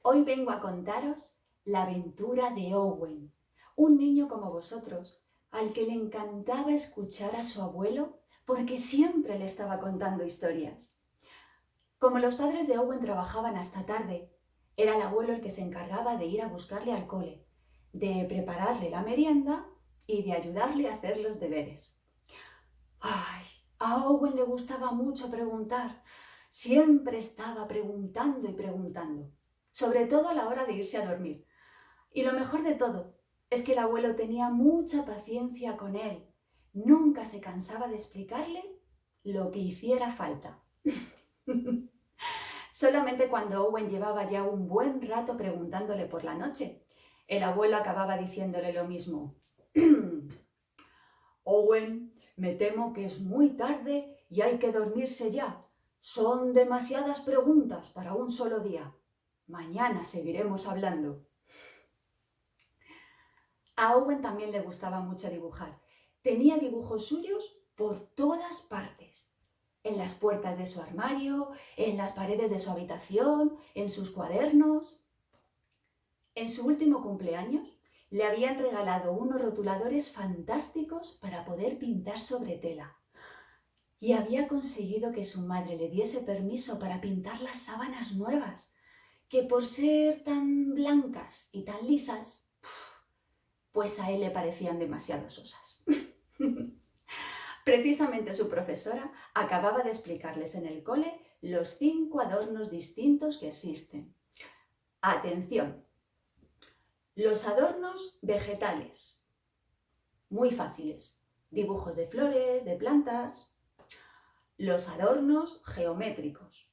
Hoy vengo a contaros la aventura de Owen, un niño como vosotros, al que le encantaba escuchar a su abuelo porque siempre le estaba contando historias. Como los padres de Owen trabajaban hasta tarde, era el abuelo el que se encargaba de ir a buscarle al cole, de prepararle la merienda y de ayudarle a hacer los deberes. ¡Ay! A Owen le gustaba mucho preguntar. Siempre estaba preguntando y preguntando, sobre todo a la hora de irse a dormir. Y lo mejor de todo es que el abuelo tenía mucha paciencia con él. Nunca se cansaba de explicarle lo que hiciera falta. Solamente cuando Owen llevaba ya un buen rato preguntándole por la noche, el abuelo acababa diciéndole lo mismo. Owen, me temo que es muy tarde y hay que dormirse ya. Son demasiadas preguntas para un solo día. Mañana seguiremos hablando. A Owen también le gustaba mucho dibujar. Tenía dibujos suyos por todas partes. En las puertas de su armario, en las paredes de su habitación, en sus cuadernos. En su último cumpleaños le habían regalado unos rotuladores fantásticos para poder pintar sobre tela. Y había conseguido que su madre le diese permiso para pintar las sábanas nuevas, que por ser tan blancas y tan lisas, pues a él le parecían demasiado sosas. Precisamente su profesora acababa de explicarles en el cole los 5 adornos distintos que existen. Atención, los adornos vegetales, muy fáciles, dibujos de flores, de plantas. Los adornos geométricos,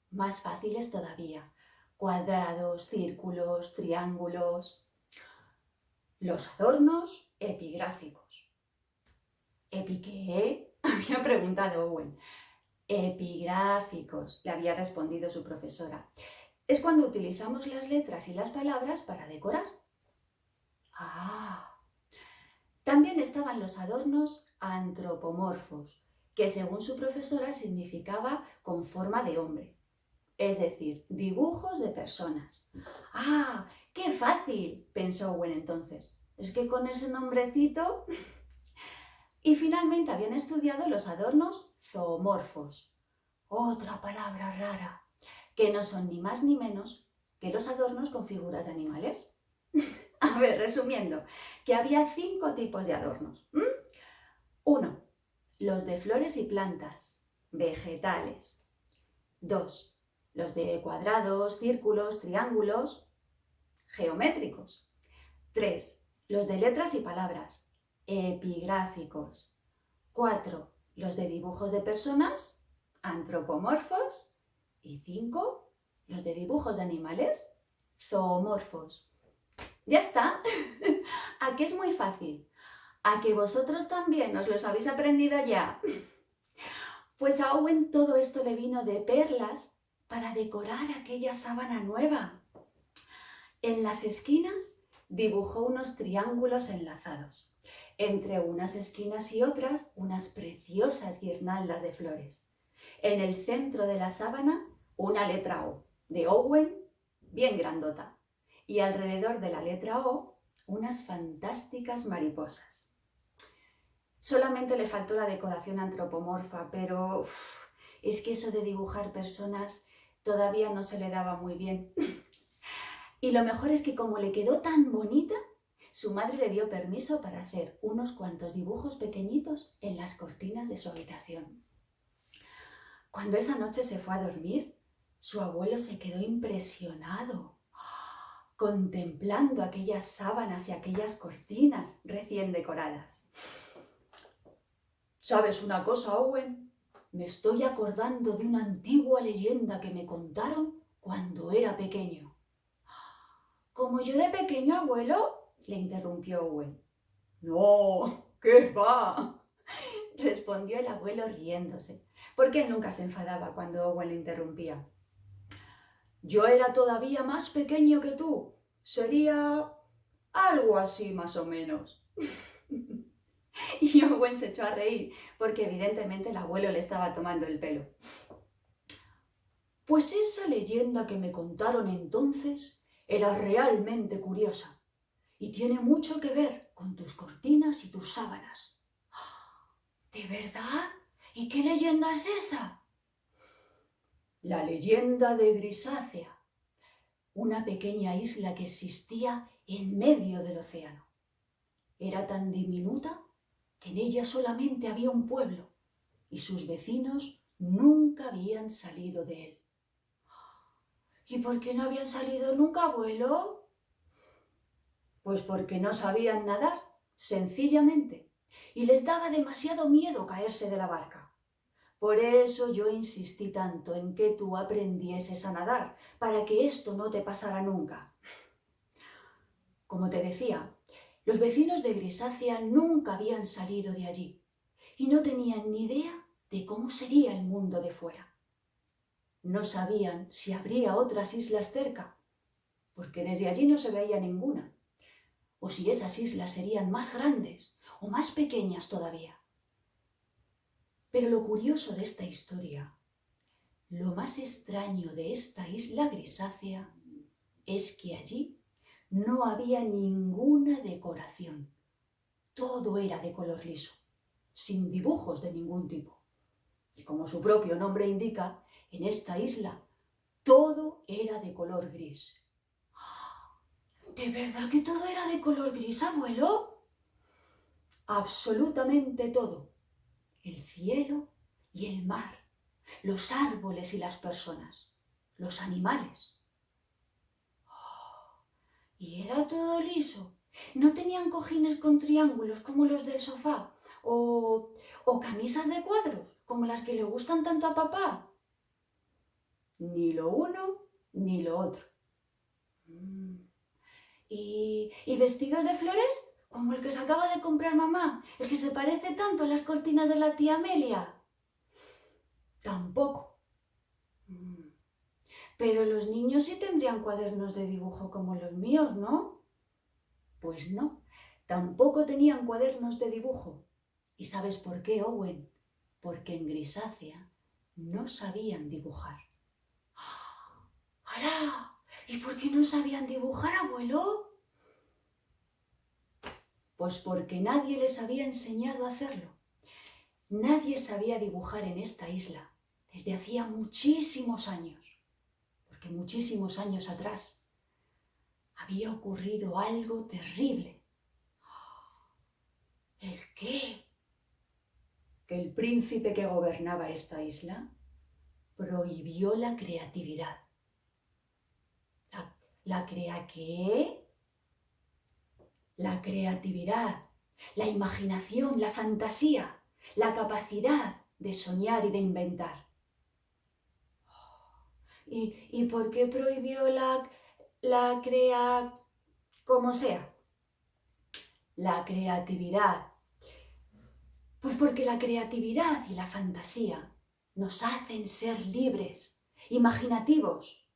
más fáciles todavía, cuadrados, círculos, triángulos. Los adornos epigráficos. ¿Epi qué? Había preguntado Owen. Epigráficos, le había respondido su profesora. Es cuando utilizamos las letras y las palabras para decorar. Ah. También estaban los adornos antropomorfos, que según su profesora significaba con forma de hombre. Es decir, dibujos de personas. ¡Ah! ¡Qué fácil!, pensó Owen entonces. Es que con ese nombrecito... Y finalmente habían estudiado los adornos zoomorfos. Otra palabra rara, que no son ni más ni menos que los adornos con figuras de animales. A ver, resumiendo, que había 5 tipos de adornos. 1. Los de flores y plantas, vegetales. 2. Los de cuadrados, círculos, triángulos, geométricos. 3. Los de letras y palabras, epigráficos. 4. Los de dibujos de personas, antropomorfos. Y 5. Los de dibujos de animales, zoomorfos. ¡Ya está! ¿A qué es muy fácil? ¿A que vosotros también os los habéis aprendido ya? Pues a Owen todo esto le vino de perlas para decorar aquella sábana nueva. En las esquinas dibujó unos triángulos enlazados. Entre unas esquinas y otras, unas preciosas guirnaldas de flores. En el centro de la sábana, una letra O, de Owen, bien grandota. Y alrededor de la letra O, unas fantásticas mariposas. Solamente le faltó la decoración antropomorfa, pero es que eso de dibujar personas todavía no se le daba muy bien. Y lo mejor es que como le quedó tan bonita, su madre le dio permiso para hacer unos cuantos dibujos pequeñitos en las cortinas de su habitación. Cuando esa noche se fue a dormir, su abuelo se quedó impresionado, contemplando aquellas sábanas y aquellas cortinas recién decoradas. ¿Sabes una cosa, Owen? Me estoy acordando de una antigua leyenda que me contaron cuando era pequeño. ¿Como yo de pequeño, abuelo?, le interrumpió Owen. No, ¿qué va?, respondió el abuelo riéndose, porque él nunca se enfadaba cuando Owen le interrumpía. Yo era todavía más pequeño que tú. Sería algo así más o menos. Y Owen se echó a reír, porque evidentemente el abuelo le estaba tomando el pelo. Pues esa leyenda que me contaron entonces era realmente curiosa y tiene mucho que ver con tus cortinas y tus sábanas. ¿De verdad? ¿Y qué leyenda es esa? La leyenda de Grisácea, una pequeña isla que existía en medio del océano. Era tan diminuta que en ella solamente había un pueblo y sus vecinos nunca habían salido de él. ¿Y por qué no habían salido nunca, abuelo? Pues porque no sabían nadar, sencillamente, y les daba demasiado miedo caerse de la barca. Por eso yo insistí tanto en que tú aprendieses a nadar, para que esto no te pasara nunca. Como te decía, los vecinos de Grisácea nunca habían salido de allí y no tenían ni idea de cómo sería el mundo de fuera. No sabían si habría otras islas cerca, porque desde allí no se veía ninguna, o si esas islas serían más grandes o más pequeñas todavía. Pero lo curioso de esta historia, lo más extraño de esta isla Grisácea, es que allí no había ninguna decoración. Todo era de color liso, sin dibujos de ningún tipo. Y como su propio nombre indica, en esta isla todo era de color gris. ¿De verdad que todo era de color gris, abuelo? Absolutamente todo. El cielo y el mar, los árboles y las personas, los animales. Y era todo liso. No tenían cojines con triángulos como los del sofá o camisas de cuadros como las que le gustan tanto a papá. Ni lo uno ni lo otro. ¿Y vestidos de flores? Como el que se acaba de comprar mamá, el que se parece tanto a las cortinas de la tía Amelia. Tampoco. Pero los niños sí tendrían cuadernos de dibujo como los míos, ¿no? Pues no, tampoco tenían cuadernos de dibujo. ¿Y sabes por qué, Owen? Porque en Grisácea no sabían dibujar. ¡Hala! ¿Y por qué no sabían dibujar, abuelo? Pues porque nadie les había enseñado a hacerlo. Nadie sabía dibujar en esta isla desde hacía muchísimos años, porque muchísimos años atrás había ocurrido algo terrible. ¿El qué? Que el príncipe que gobernaba esta isla prohibió la creatividad. ¿Qué? La creatividad, la imaginación, la fantasía, la capacidad de soñar y de inventar. ¿Y por qué prohibió como sea? La creatividad. Pues porque la creatividad y la fantasía nos hacen ser libres, imaginativos,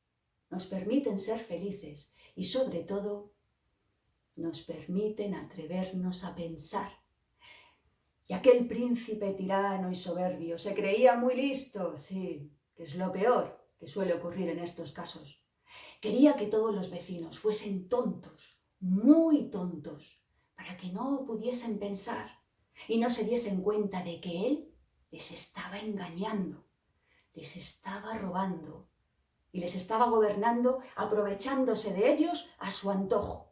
nos permiten ser felices y sobre todo nos permiten atrevernos a pensar. Y aquel príncipe tirano y soberbio se creía muy listo, sí, que es lo peor que suele ocurrir en estos casos. Quería que todos los vecinos fuesen tontos, muy tontos, para que no pudiesen pensar y no se diesen cuenta de que él les estaba engañando, les estaba robando y les estaba gobernando aprovechándose de ellos a su antojo.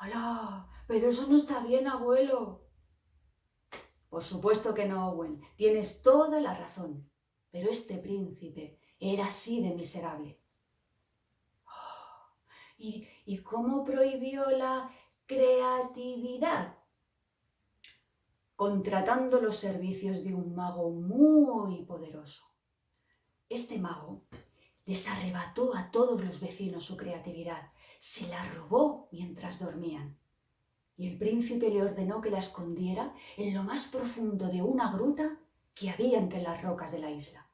¡Hala! Pero eso no está bien, abuelo. Por supuesto que no, Owen. Tienes toda la razón. Pero este príncipe era así de miserable. ¿Y cómo prohibió la creatividad? Contratando los servicios de un mago muy poderoso. Este mago les arrebató a todos los vecinos su creatividad, se la robó mientras dormían. Y el príncipe le ordenó que la escondiera en lo más profundo de una gruta que había entre las rocas de la isla.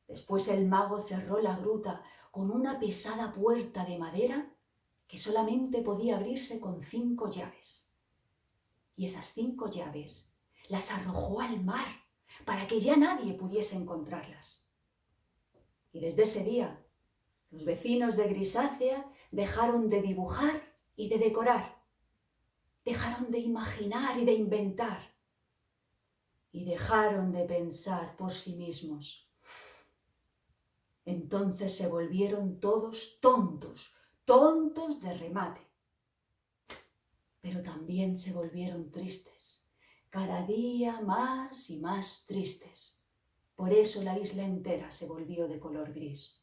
Después el mago cerró la gruta con una pesada puerta de madera que solamente podía abrirse con 5 llaves. Y esas 5 llaves las arrojó al mar para que ya nadie pudiese encontrarlas. Y desde ese día, los vecinos de Grisácea dejaron de dibujar y de decorar. Dejaron de imaginar y de inventar. Y dejaron de pensar por sí mismos. Entonces se volvieron todos tontos, tontos de remate. Pero también se volvieron tristes, cada día más y más tristes. Por eso la isla entera se volvió de color gris.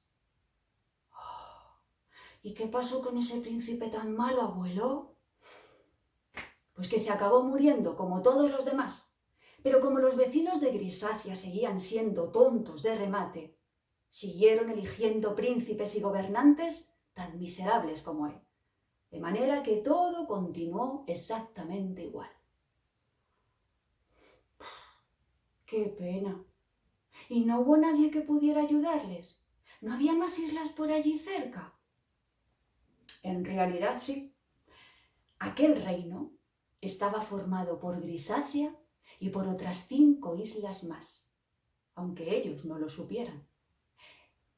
¿Y qué pasó con ese príncipe tan malo, abuelo? Pues que se acabó muriendo como todos los demás. Pero como los vecinos de Grisácea seguían siendo tontos de remate, siguieron eligiendo príncipes y gobernantes tan miserables como él. De manera que todo continuó exactamente igual. ¡Qué pena! ¿Y no hubo nadie que pudiera ayudarles? ¿No había más islas por allí cerca? En realidad sí. Aquel reino estaba formado por Grisácea y por otras 5 islas más, aunque ellos no lo supieran.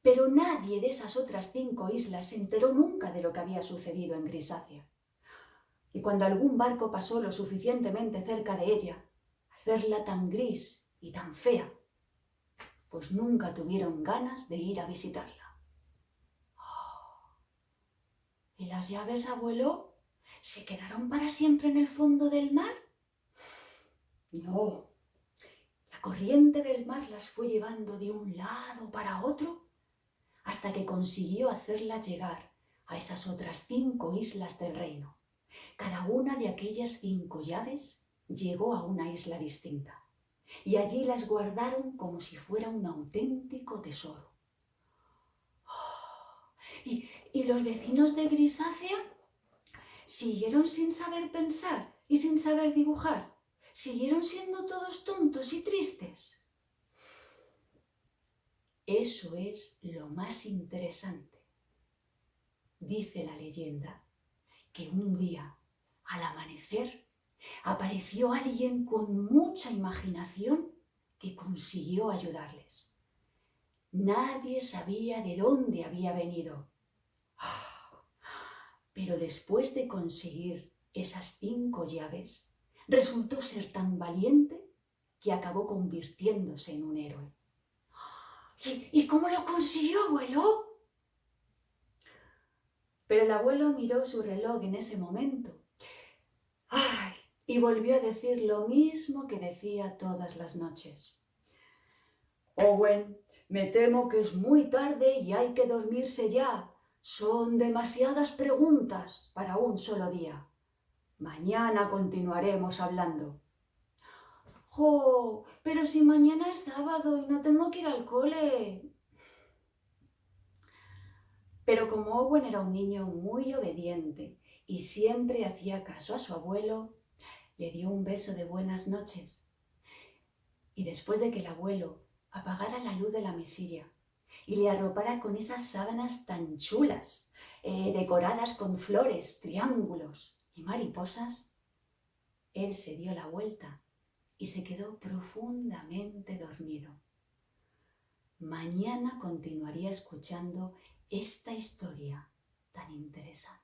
Pero nadie de esas otras 5 islas se enteró nunca de lo que había sucedido en Grisácea. Y cuando algún barco pasó lo suficientemente cerca de ella, al verla tan gris y tan fea, pues nunca tuvieron ganas de ir a visitarla. ¿Y las llaves, abuelo, se quedaron para siempre en el fondo del mar? No. La corriente del mar las fue llevando de un lado para otro hasta que consiguió hacerlas llegar a esas otras 5 islas del reino. Cada una de aquellas 5 llaves llegó a una isla distinta y allí las guardaron como si fuera un auténtico tesoro. ¿Y los vecinos de Grisácea siguieron sin saber pensar y sin saber dibujar? ¿Siguieron siendo todos tontos y tristes? Eso es lo más interesante. Dice la leyenda que un día, al amanecer, apareció alguien con mucha imaginación que consiguió ayudarles. Nadie sabía de dónde había venido. Pero después de conseguir esas 5 llaves, resultó ser tan valiente que acabó convirtiéndose en un héroe. ¿Y cómo lo consiguió, abuelo? Pero el abuelo miró su reloj en ese momento. ¡Ay! Y volvió a decir lo mismo que decía todas las noches. Owen, me temo que es muy tarde y hay que dormirse ya. Son demasiadas preguntas para un solo día. Mañana continuaremos hablando. ¡Jo! Pero si mañana es sábado y no tengo que ir al cole. Pero como Owen era un niño muy obediente y siempre hacía caso a su abuelo, le dio un beso de buenas noches. Y después de que el abuelo apagara la luz de la mesilla y le arropara con esas sábanas tan chulas, decoradas con flores, triángulos y mariposas, él se dio la vuelta y se quedó profundamente dormido. Mañana continuaría escuchando esta historia tan interesante.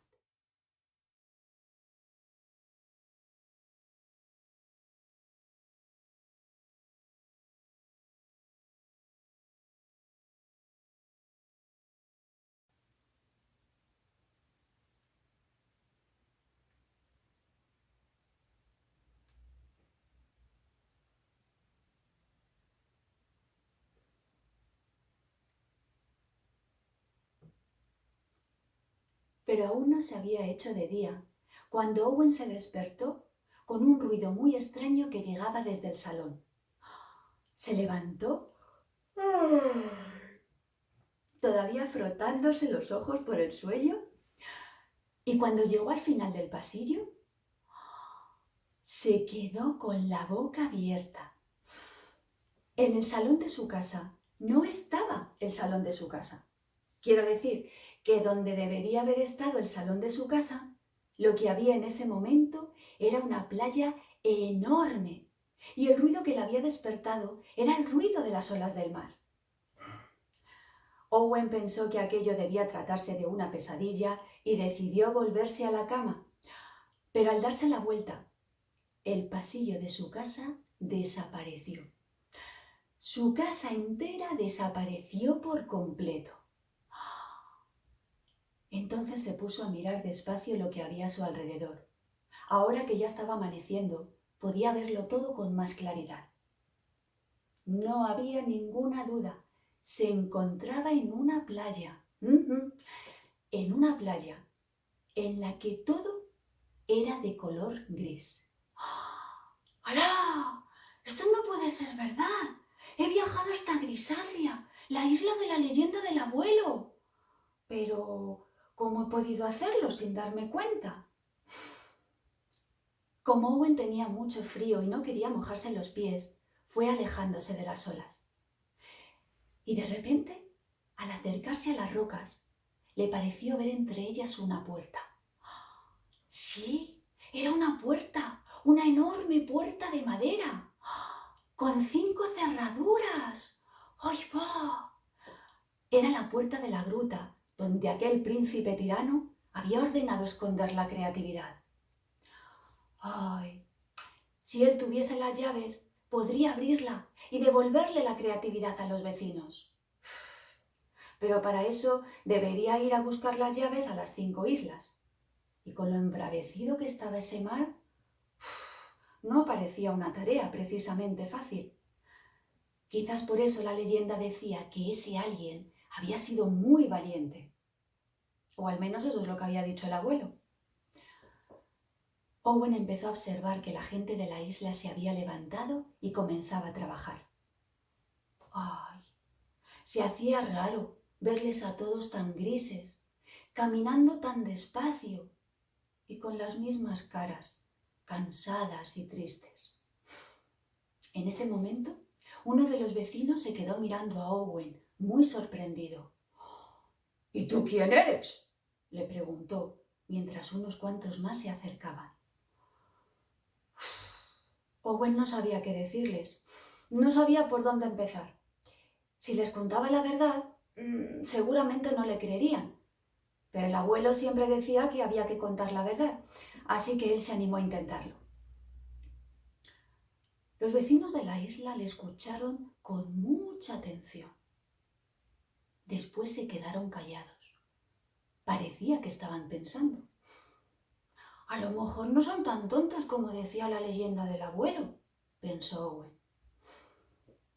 Pero aún no se había hecho de día, cuando Owen se despertó con un ruido muy extraño que llegaba desde el salón. Se levantó, todavía frotándose los ojos por el sueño, y cuando llegó al final del pasillo, se quedó con la boca abierta. En el salón de su casa no estaba el salón de su casa. Quiero decir que donde debería haber estado el salón de su casa, lo que había en ese momento era una playa enorme y el ruido que la había despertado era el ruido de las olas del mar. Owen pensó que aquello debía tratarse de una pesadilla y decidió volverse a la cama. Pero al darse la vuelta, el pasillo de su casa desapareció. Su casa entera desapareció por completo. Entonces se puso a mirar despacio lo que había a su alrededor. Ahora que ya estaba amaneciendo, podía verlo todo con más claridad. No había ninguna duda. Se encontraba en una playa. En una playa en la que todo era de color gris. ¡Hala! Esto no puede ser verdad. He viajado hasta Grisácea, la isla de la leyenda del abuelo. Pero, ¿cómo he podido hacerlo sin darme cuenta? Como Owen tenía mucho frío y no quería mojarse los pies, fue alejándose de las olas. Y de repente, al acercarse a las rocas, le pareció ver entre ellas una puerta. Sí, era una puerta, una enorme puerta de madera, con 5 cerraduras. ¡Ay, va! Era la puerta de la gruta, donde aquel príncipe tirano había ordenado esconder la creatividad. ¡Ay! Si él tuviese las llaves, podría abrirla y devolverle la creatividad a los vecinos. Pero para eso debería ir a buscar las llaves a las 5 islas. Y con lo embravecido que estaba ese mar, no parecía una tarea precisamente fácil. Quizás por eso la leyenda decía que ese alguien había sido muy valiente. O al menos eso es lo que había dicho el abuelo. Owen empezó a observar que la gente de la isla se había levantado y comenzaba a trabajar. ¡Ay! Se hacía raro verles a todos tan grises, caminando tan despacio y con las mismas caras, cansadas y tristes. En ese momento, uno de los vecinos se quedó mirando a Owen, muy sorprendido. ¿Y tú quién eres?, le preguntó, mientras unos cuantos más se acercaban. Owen no sabía qué decirles, no sabía por dónde empezar. Si les contaba la verdad, seguramente no le creerían, pero el abuelo siempre decía que había que contar la verdad, así que él se animó a intentarlo. Los vecinos de la isla le escucharon con mucha atención. Después se quedaron callados. Parecía que estaban pensando. A lo mejor no son tan tontos como decía la leyenda del abuelo, pensó Owen.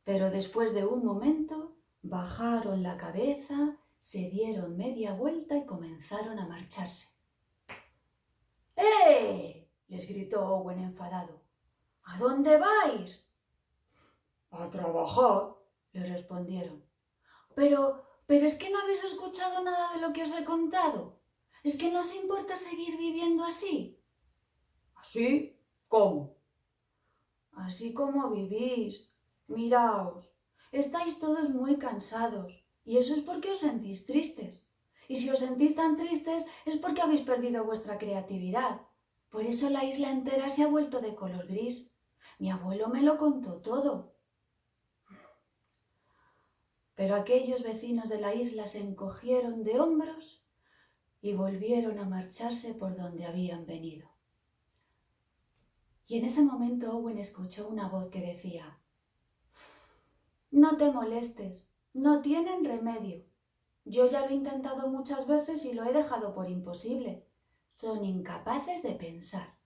Pero después de un momento, bajaron la cabeza, se dieron media vuelta y comenzaron a marcharse. ¡Eh! Les gritó Owen enfadado. ¿A dónde vais? A trabajar, le respondieron. Pero es que no habéis escuchado nada de lo que os he contado. ¿Es que no os importa seguir viviendo así? ¿Así? ¿Cómo? Así como vivís. Miraos, estáis todos muy cansados y eso es porque os sentís tristes. Y si os sentís tan tristes es porque habéis perdido vuestra creatividad. Por eso la isla entera se ha vuelto de color gris. Mi abuelo me lo contó todo. Pero aquellos vecinos de la isla se encogieron de hombros y volvieron a marcharse por donde habían venido. Y en ese momento Owen escuchó una voz que decía: «No te molestes, no tienen remedio. Yo ya lo he intentado muchas veces y lo he dejado por imposible. Son incapaces de pensar».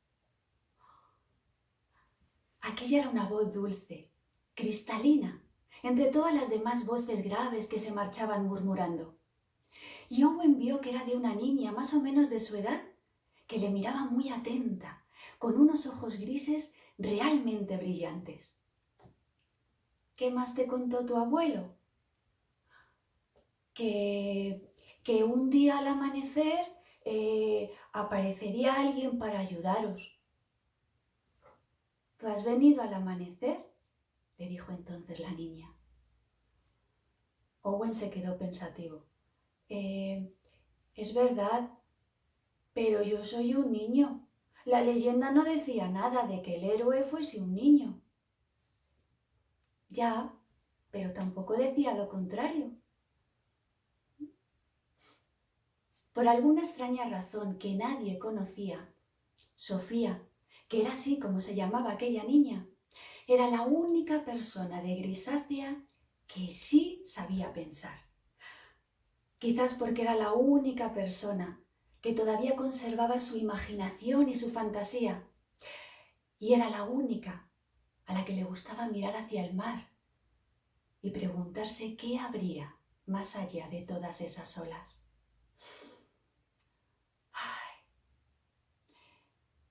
Aquella era una voz dulce, cristalina, entre todas las demás voces graves que se marchaban murmurando. Y Owen vio que era de una niña más o menos de su edad, que le miraba muy atenta, con unos ojos grises realmente brillantes. ¿Qué más te contó tu abuelo? Que un día al amanecer aparecería alguien para ayudaros. ¿Tú has venido al amanecer?, le dijo entonces la niña. Owen se quedó pensativo. Es verdad, pero yo soy un niño. La leyenda no decía nada de que el héroe fuese un niño. Ya, pero tampoco decía lo contrario. Por alguna extraña razón que nadie conocía, Sofía, que era así como se llamaba aquella niña, era la única persona de grisácea que sí sabía pensar. Quizás porque era la única persona que todavía conservaba su imaginación y su fantasía. Y era la única a la que le gustaba mirar hacia el mar y preguntarse qué habría más allá de todas esas olas.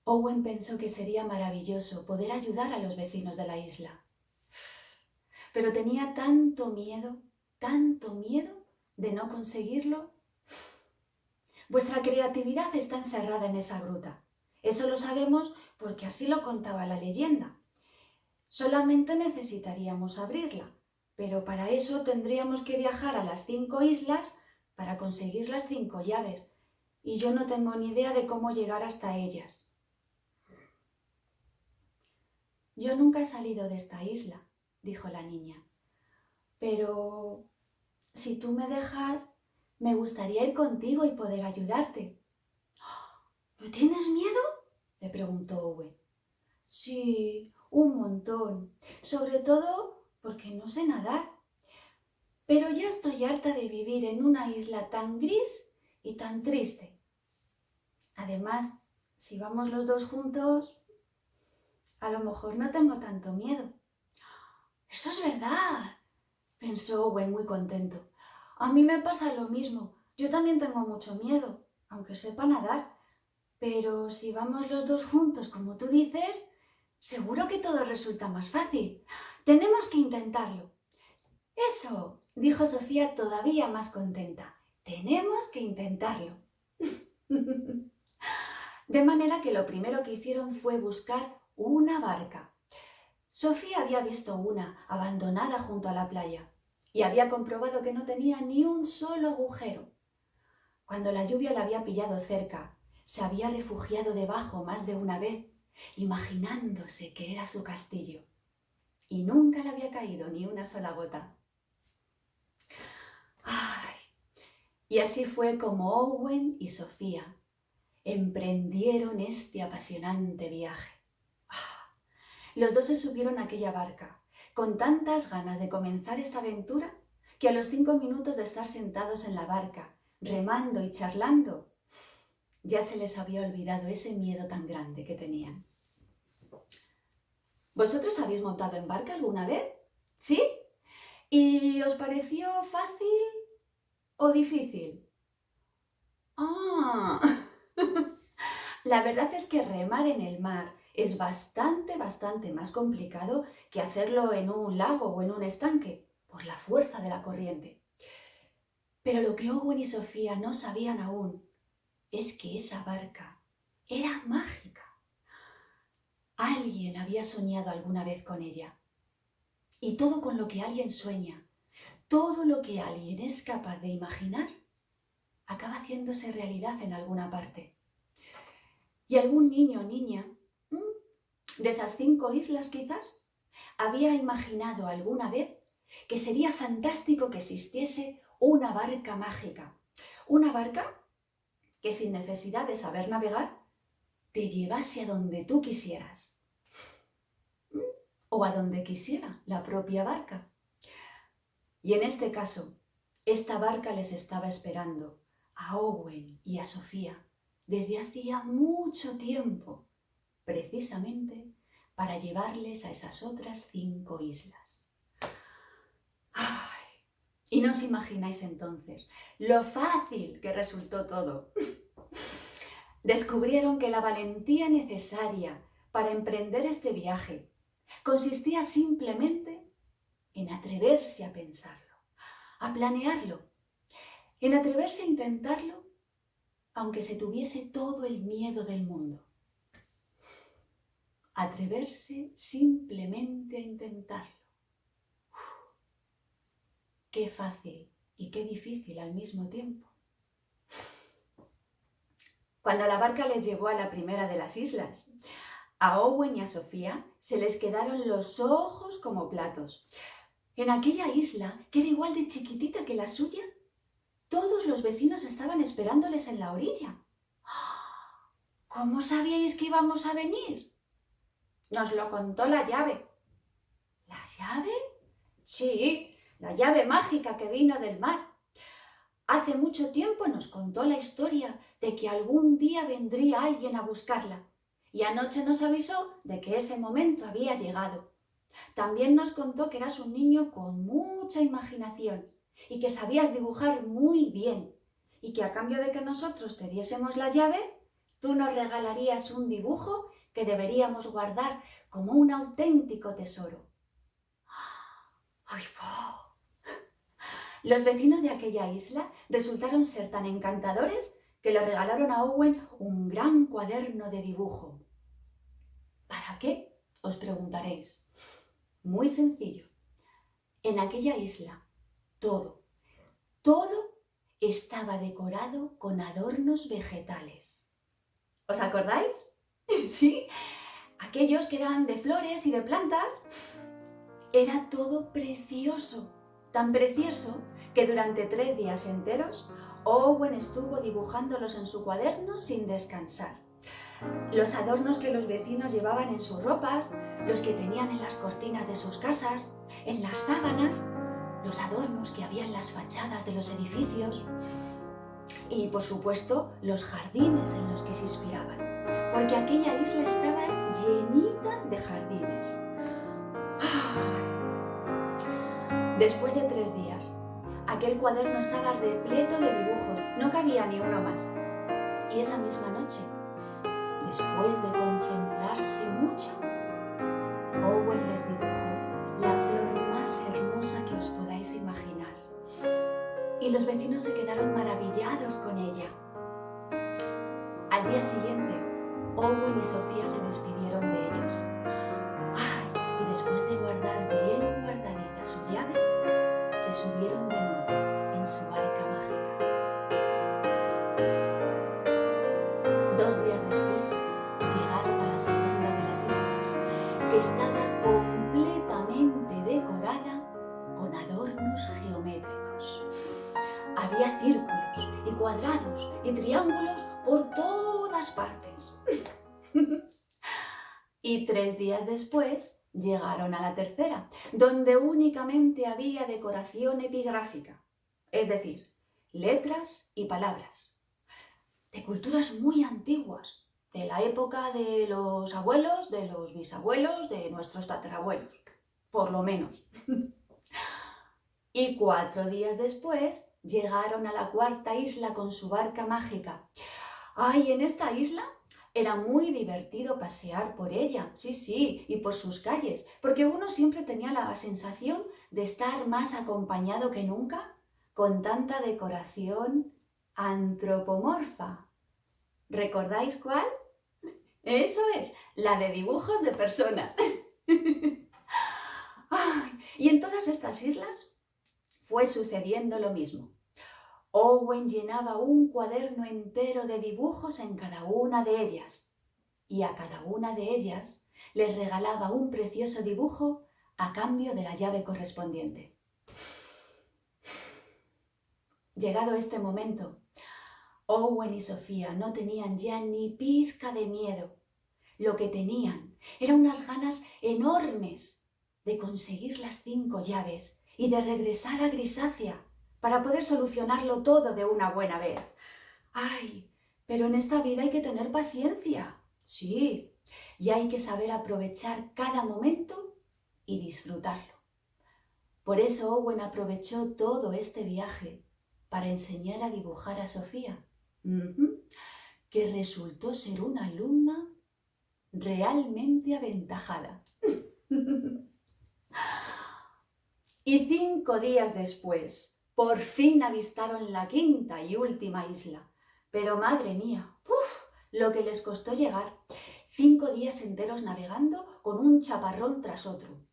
Owen pensó que sería maravilloso poder ayudar a los vecinos de la isla. Pero tenía tanto miedo de no conseguirlo. Vuestra creatividad está encerrada en esa gruta. Eso lo sabemos porque así lo contaba la leyenda. Solamente necesitaríamos abrirla, pero para eso tendríamos que viajar a las 5 islas para conseguir las 5 llaves, y yo no tengo ni idea de cómo llegar hasta ellas. Yo nunca he salido de esta isla, dijo la niña, pero si tú me dejas, me gustaría ir contigo y poder ayudarte. ¿No tienes miedo?, le preguntó Owen. Sí, un montón, sobre todo porque no sé nadar. Pero ya estoy harta de vivir en una isla tan gris y tan triste. Además, si vamos los dos juntos, a lo mejor no tengo tanto miedo. Eso es verdad, pensó Owen muy contento. A mí me pasa lo mismo. Yo también tengo mucho miedo, aunque sepa nadar. Pero si vamos los dos juntos, como tú dices, seguro que todo resulta más fácil. Tenemos que intentarlo. Eso, dijo Sofía todavía más contenta. Tenemos que intentarlo. De manera que lo primero que hicieron fue buscar una barca. Sofía había visto una abandonada junto a la playa y había comprobado que no tenía ni un solo agujero. Cuando la lluvia la había pillado cerca, se había refugiado debajo más de una vez, imaginándose que era su castillo. Y nunca le había caído ni una sola gota. ¡Ay! Y así fue como Owen y Sofía emprendieron este apasionante viaje. Los dos se subieron a aquella barca, con tantas ganas de comenzar esta aventura, que a los 5 minutos de estar sentados en la barca, remando y charlando, ya se les había olvidado ese miedo tan grande que tenían. ¿Vosotros habéis montado en barca alguna vez? ¿Sí? ¿Y os pareció fácil o difícil? ¡Ah! La verdad es que remar en el mar es bastante más complicado que hacerlo en un lago o en un estanque, por la fuerza de la corriente. Pero lo que Owen y Sofía no sabían aún es que esa barca era mágica. Alguien había soñado alguna vez con ella. Y todo con lo que alguien sueña, todo lo que alguien es capaz de imaginar, acaba haciéndose realidad en alguna parte. Y algún niño o niña, de esas 5 islas quizás, había imaginado alguna vez que sería fantástico que existiese una barca mágica. Una barca que sin necesidad de saber navegar, te llevase a donde tú quisieras. O a donde quisiera la propia barca. Y en este caso, esta barca les estaba esperando a Owen y a Sofía desde hacía mucho tiempo, precisamente para llevarles a esas otras 5 islas. ¡Ay! Y no os imagináis entonces lo fácil que resultó todo. Descubrieron que la valentía necesaria para emprender este viaje consistía simplemente en atreverse a pensarlo, a planearlo, en atreverse a intentarlo aunque se tuviese todo el miedo del mundo. Atreverse simplemente a intentarlo. Qué fácil y qué difícil al mismo tiempo. Cuando la barca les llevó a la primera de las islas, a Owen y a Sofía se les quedaron los ojos como platos. En aquella isla, que era igual de chiquitita que la suya, Todos los vecinos estaban esperándoles en la orilla. ¿Cómo sabíais que íbamos a venir? Nos lo contó la llave. ¿La llave? Sí, la llave mágica que vino del mar. Hace mucho tiempo nos contó la historia de que algún día vendría alguien a buscarla y anoche nos avisó de que ese momento había llegado. También nos contó que eras un niño con mucha imaginación y que sabías dibujar muy bien y que a cambio de que nosotros te diésemos la llave, tú nos regalarías un dibujo que deberíamos guardar como un auténtico tesoro. ¡Ay, po! Los vecinos de aquella isla resultaron ser tan encantadores que le regalaron a Owen un gran cuaderno de dibujo. ¿Para qué? Os preguntaréis. Muy sencillo. En aquella isla, todo estaba decorado con adornos vegetales. ¿Os acordáis? Sí, aquellos que eran de flores y de plantas. Era todo precioso, tan precioso que durante 3 días enteros Owen estuvo dibujándolos en su cuaderno sin descansar. Los adornos que los vecinos llevaban en sus ropas, los que tenían en las cortinas de sus casas, en las sábanas, los adornos que había en las fachadas de los edificios y, por supuesto, los jardines en los que se inspiraban, porque aquella isla estaba llenita de jardines. Después de 3 días, aquel cuaderno estaba repleto de dibujos, no cabía ni uno más. Y esa misma noche, después de concentrarse mucho, Owen les dibujó la flor más hermosa que os podáis imaginar. Y los vecinos se quedaron maravillados con ella. Al día siguiente, Owen y Sofía se despidieron de ellos. Y después de guardar bien guardadita su llave, se subieron de nuevo en su barca mágica. 2 días después, llegaron a la segunda de las islas, que estaba completamente decorada con adornos geométricos. Había círculos y cuadrados y triángulos por todas partes. Y 3 días después llegaron a la tercera, donde únicamente había decoración epigráfica, es decir, letras y palabras, de culturas muy antiguas, de la época de los abuelos, de los bisabuelos, de nuestros tatarabuelos, por lo menos. Y 4 días después llegaron a la cuarta isla con su barca mágica. En esta isla era muy divertido pasear por ella, sí, y por sus calles, porque uno siempre tenía la sensación de estar más acompañado que nunca con tanta decoración antropomorfa. ¿Recordáis cuál? Eso es, la de dibujos de personas. Y en todas estas islas fue sucediendo lo mismo. Owen llenaba un cuaderno entero de dibujos en cada una de ellas y a cada una de ellas les regalaba un precioso dibujo a cambio de la llave correspondiente. Llegado este momento, Owen y Sofía no tenían ya ni pizca de miedo. Lo que tenían eran unas ganas enormes de conseguir las 5 llaves y de regresar a Grisácea para poder solucionarlo todo de una buena vez. Pero en esta vida hay que tener paciencia. Sí, y hay que saber aprovechar cada momento y disfrutarlo. Por eso Owen aprovechó todo este viaje para enseñar a dibujar a Sofía, que resultó ser una alumna realmente aventajada. Y 5 días después, por fin avistaron la quinta y última isla. Pero madre mía, lo que les costó llegar. 5 días enteros navegando con un chaparrón tras otro.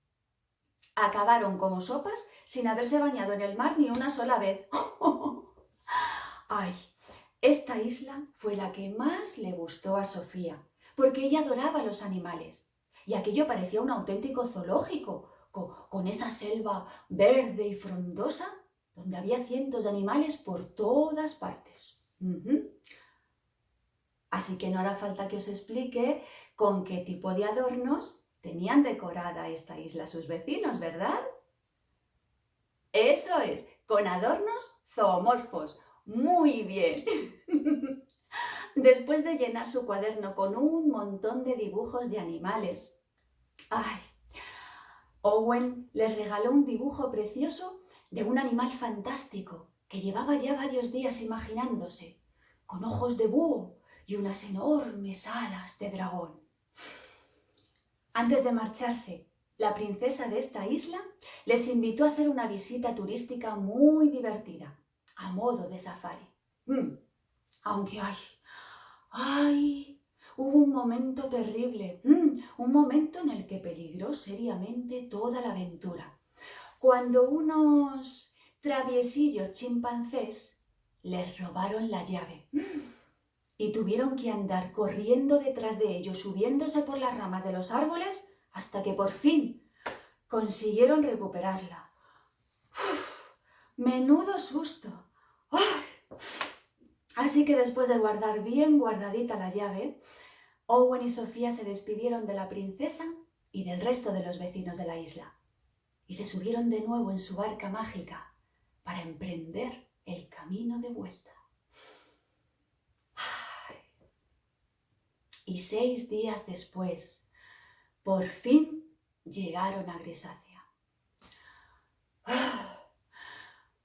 Acabaron como sopas sin haberse bañado en el mar ni una sola vez. Esta isla fue la que más le gustó a Sofía, porque ella adoraba los animales. Y aquello parecía un auténtico zoológico, con esa selva verde y frondosa. donde había cientos de animales por todas partes. Así que no hará falta que os explique con qué tipo de adornos tenían decorada esta isla sus vecinos, ¿verdad? Eso es, con adornos zoomorfos. Muy bien. Después de llenar su cuaderno con un montón de dibujos de animales, Owen les regaló un dibujo precioso de un animal fantástico que llevaba ya varios días imaginándose, con ojos de búho y unas enormes alas de dragón. Antes de marcharse, la princesa de esta isla les invitó a hacer una visita turística muy divertida, a modo de safari. Aunque hubo un momento terrible, un momento en el que peligró seriamente toda la aventura, cuando unos traviesillos chimpancés les robaron la llave y tuvieron que andar corriendo detrás de ellos, subiéndose por las ramas de los árboles, hasta que por fin consiguieron recuperarla. ¡Menudo susto! Así que después de guardar bien guardadita la llave, Owen y Sofía se despidieron de la princesa y del resto de los vecinos de la isla y se subieron de nuevo en su barca mágica para emprender el camino de vuelta. Y 6 días después, por fin llegaron a Grisacia.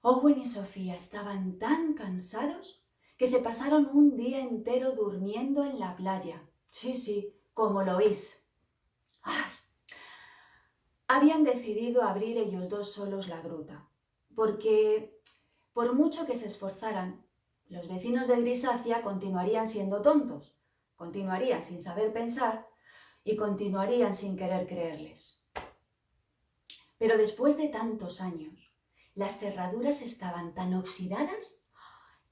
Owen y Sofía estaban tan cansados que se pasaron un día entero durmiendo en la playa. Sí, como lo oís. Habían decidido abrir ellos dos solos la gruta, porque por mucho que se esforzaran, los vecinos de Grisacia continuarían siendo tontos, continuarían sin saber pensar y continuarían sin querer creerles. Pero después de tantos años, las cerraduras estaban tan oxidadas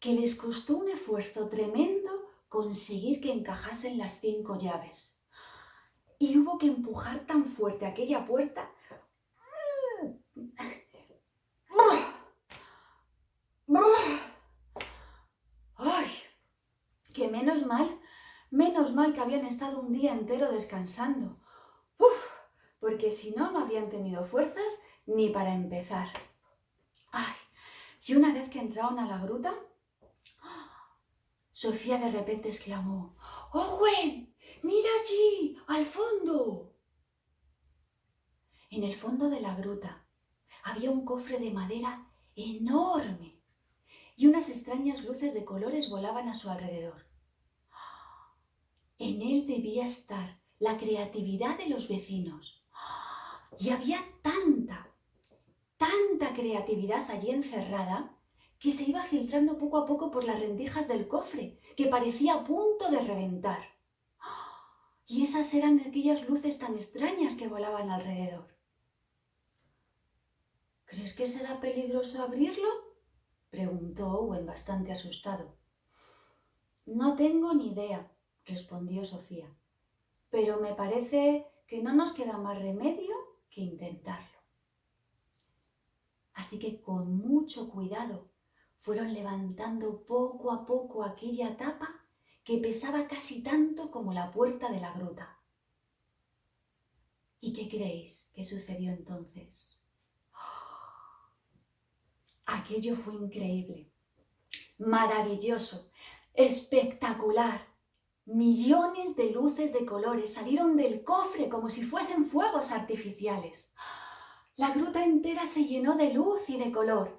que les costó un esfuerzo tremendo conseguir que encajasen las 5 llaves. Y hubo que empujar tan fuerte aquella puerta que menos mal que habían estado un día entero descansando. Porque si no, no habrían tenido fuerzas ni para empezar. Y una vez que entraron a la gruta, Sofía de repente exclamó: ¡Owen! ¡Mira allí, al fondo! En el fondo de la gruta había un cofre de madera enorme y unas extrañas luces de colores volaban a su alrededor. En él debía estar la creatividad de los vecinos. Y había tanta creatividad allí encerrada que se iba filtrando poco a poco por las rendijas del cofre, que parecía a punto de reventar. Y esas eran aquellas luces tan extrañas que volaban alrededor. ¿Crees que será peligroso abrirlo?, preguntó Owen bastante asustado. No tengo ni idea, respondió Sofía, pero me parece que no nos queda más remedio que intentarlo. Así que con mucho cuidado fueron levantando poco a poco aquella tapa que pesaba casi tanto como la puerta de la gruta. ¿Y qué creéis que sucedió entonces? Aquello fue increíble, maravilloso, espectacular. Millones de luces de colores salieron del cofre como si fuesen fuegos artificiales. La gruta entera se llenó de luz y de color,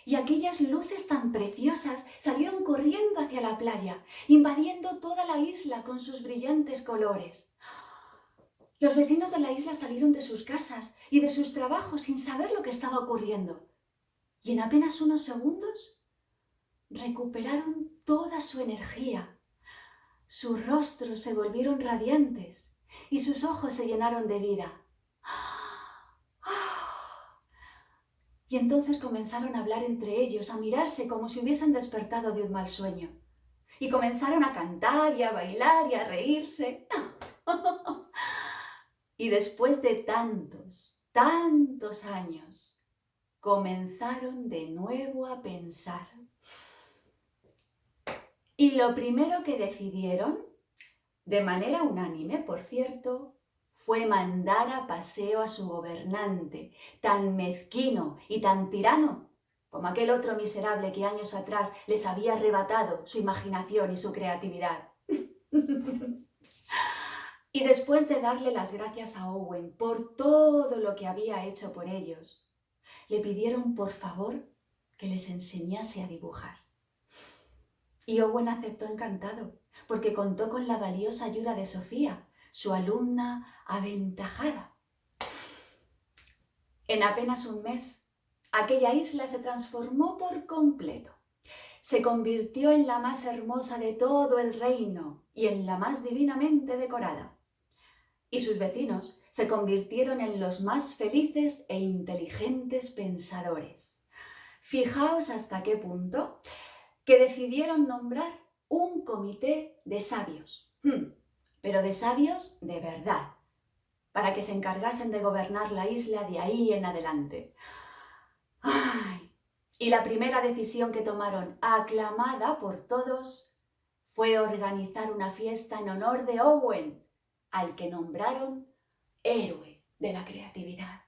y aquellas luces tan preciosas salieron corriendo hacia la playa, invadiendo toda la isla con sus brillantes colores. Los vecinos de la isla salieron de sus casas y de sus trabajos sin saber lo que estaba ocurriendo, y en apenas unos segundos recuperaron toda su energía. Sus rostros se volvieron radiantes y sus ojos se llenaron de vida. Y entonces comenzaron a hablar entre ellos, a mirarse como si hubiesen despertado de un mal sueño. Y comenzaron a cantar y a bailar y a reírse. Y después de tantos años, comenzaron de nuevo a pensar. Y lo primero que decidieron, de manera unánime, por cierto, fue mandar a paseo a su gobernante, tan mezquino y tan tirano como aquel otro miserable que años atrás les había arrebatado su imaginación y su creatividad. Y después de darle las gracias a Owen por todo lo que había hecho por ellos, le pidieron por favor que les enseñase a dibujar. Y Owen aceptó encantado, porque contó con la valiosa ayuda de Sofía, su alumna aventajada. En apenas un mes, aquella isla se transformó por completo. Se convirtió en la más hermosa de todo el reino y en la más divinamente decorada. Y sus vecinos se convirtieron en los más felices e inteligentes pensadores. Fijaos hasta qué punto que decidieron nombrar un comité de sabios, pero de sabios de verdad, para que se encargasen de gobernar la isla de ahí en adelante. ¡Ay! Y la primera decisión que tomaron, aclamada por todos, fue organizar una fiesta en honor de Owen, al que nombraron héroe de la creatividad.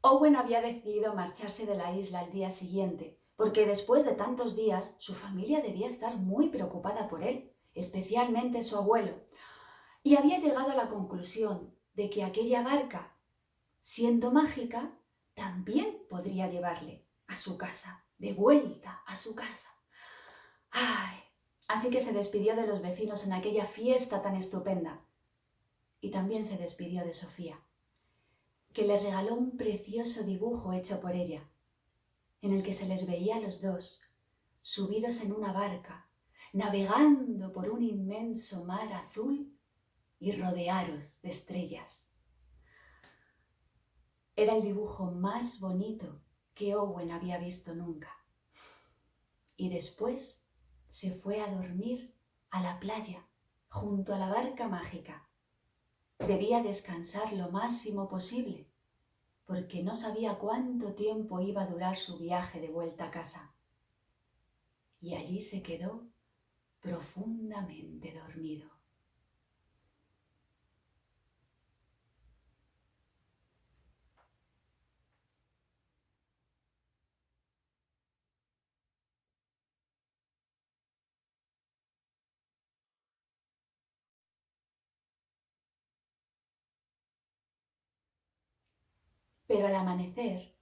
Owen había decidido marcharse de la isla al día siguiente, porque después de tantos días su familia debía estar muy preocupada por él, especialmente su abuelo, y había llegado a la conclusión de que aquella barca, siendo mágica, también podría llevarle a su casa, de vuelta a su casa. ¡Ay! Así que se despidió de los vecinos en aquella fiesta tan estupenda. Y también se despidió de Sofía, que le regaló un precioso dibujo hecho por ella, en el que se les veía a los dos, subidos en una barca, navegando por un inmenso mar azul y rodeados de estrellas. Era el dibujo más bonito que Owen había visto nunca. Y después se fue a dormir a la playa, junto a la barca mágica. Debía descansar lo máximo posible, porque no sabía cuánto tiempo iba a durar su viaje de vuelta a casa. Y allí se quedó profundamente dormido. Pero al amanecer,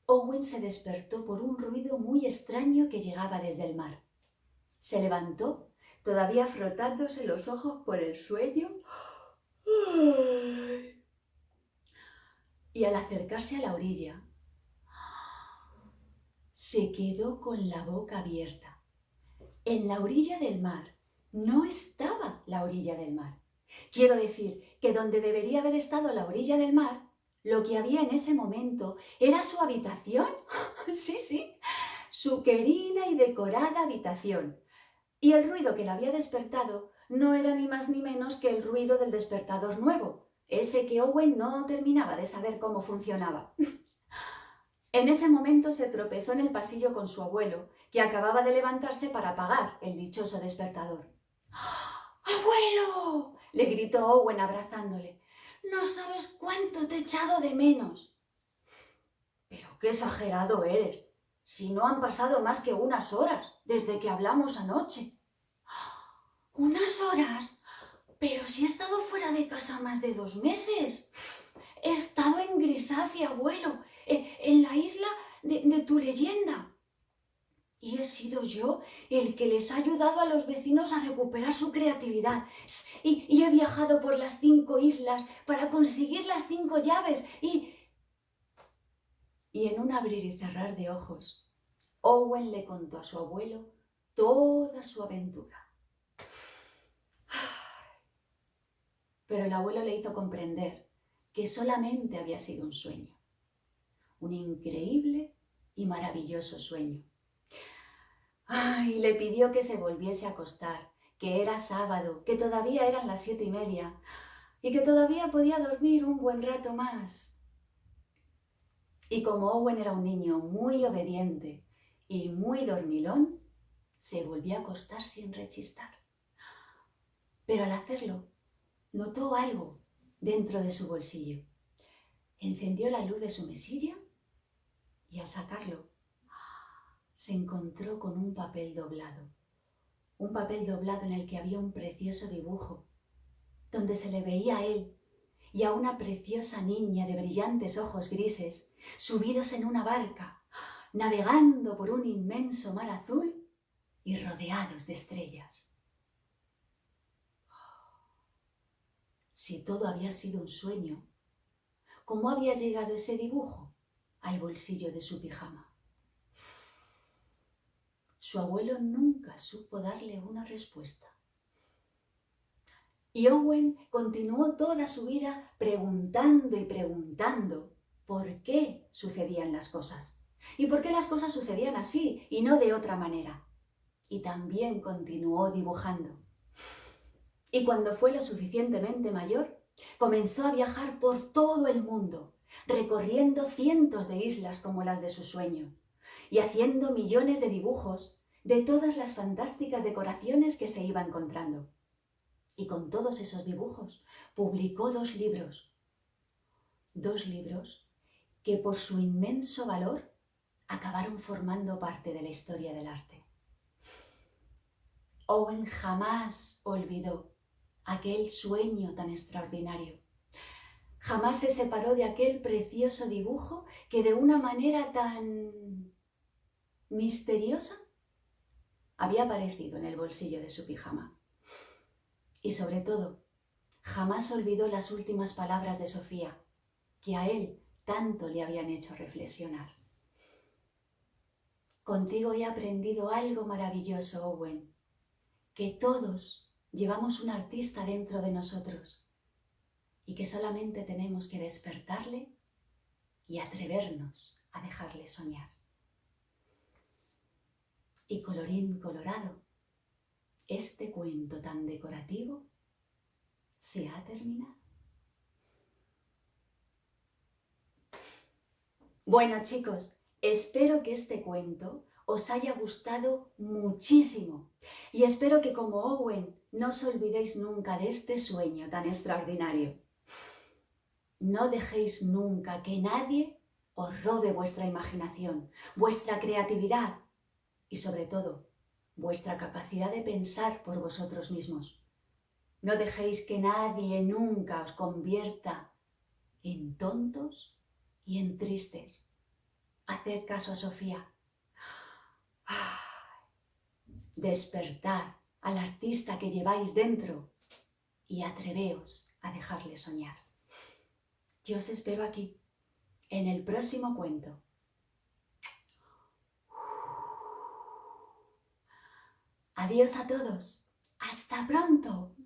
Owen se despertó por un ruido muy extraño que llegaba desde el mar. Se levantó, todavía frotándose los ojos por el sueño, y al acercarse a la orilla, se quedó con la boca abierta. En la orilla del mar no estaba la orilla del mar. Quiero decir que donde debería haber estado la orilla del mar, lo que había en ese momento era su habitación. Sí, su querida y decorada habitación. Y el ruido que la había despertado no era ni más ni menos que el ruido del despertador nuevo, ese que Owen no terminaba de saber cómo funcionaba. En ese momento se tropezó en el pasillo con su abuelo, que acababa de levantarse para apagar el dichoso despertador. ¡Abuelo!, le gritó Owen abrazándole. «No sabes cuánto te he echado de menos». «Pero qué exagerado eres, si no han pasado más que unas horas desde que hablamos anoche». «¿Unas horas? Pero si he estado fuera de casa más de 2 meses. He estado en Grisacia, abuelo, en la isla de tu leyenda. Y he sido yo el que les ha ayudado a los vecinos a recuperar su creatividad. Y he viajado por las 5 islas para conseguir las 5 llaves. Y en un abrir y cerrar de ojos, Owen le contó a su abuelo toda su aventura. Pero el abuelo le hizo comprender que solamente había sido un sueño. Un increíble y maravilloso sueño. Ay, le pidió que se volviese a acostar, que era sábado, que todavía eran las 7:30 y que todavía podía dormir un buen rato más. Y como Owen era un niño muy obediente y muy dormilón, se volvió a acostar sin rechistar. Pero al hacerlo, notó algo dentro de su bolsillo. Encendió la luz de su mesilla y al sacarlo, se encontró con un papel doblado. Un papel doblado en el que había un precioso dibujo, donde se le veía a él y a una preciosa niña de brillantes ojos grises, subidos en una barca, navegando por un inmenso mar azul y rodeados de estrellas. Si todo había sido un sueño, ¿cómo había llegado ese dibujo al bolsillo de su pijama? Su abuelo nunca supo darle una respuesta. Y Owen continuó toda su vida preguntando y preguntando por qué sucedían las cosas y por qué las cosas sucedían así y no de otra manera. Y también continuó dibujando. Y cuando fue lo suficientemente mayor, comenzó a viajar por todo el mundo, recorriendo cientos de islas como las de su sueño y haciendo millones de dibujos de todas las fantásticas decoraciones que se iba encontrando. Y con todos esos dibujos publicó 2 libros. 2 libros que por su inmenso valor acabaron formando parte de la historia del arte. Owen jamás olvidó aquel sueño tan extraordinario. Jamás se separó de aquel precioso dibujo que de una manera tan misteriosa había aparecido en el bolsillo de su pijama. Y sobre todo, jamás olvidó las últimas palabras de Sofía, que a él tanto le habían hecho reflexionar. Contigo he aprendido algo maravilloso, Owen, que todos llevamos un artista dentro de nosotros y que solamente tenemos que despertarle y atrevernos a dejarle soñar. Y colorín colorado, este cuento tan decorativo se ha terminado. Bueno, chicos, espero que este cuento os haya gustado muchísimo y espero que como Owen no os olvidéis nunca de este sueño tan extraordinario. No dejéis nunca que nadie os robe vuestra imaginación, vuestra creatividad y sobre todo vuestra capacidad de pensar por vosotros mismos. No dejéis que nadie nunca os convierta en tontos y en tristes. Haced caso a Sofía. Despertad al artista que lleváis dentro y atreveos a dejarle soñar. Yo os espero aquí, en el próximo cuento. Adiós a todos. ¡Hasta pronto!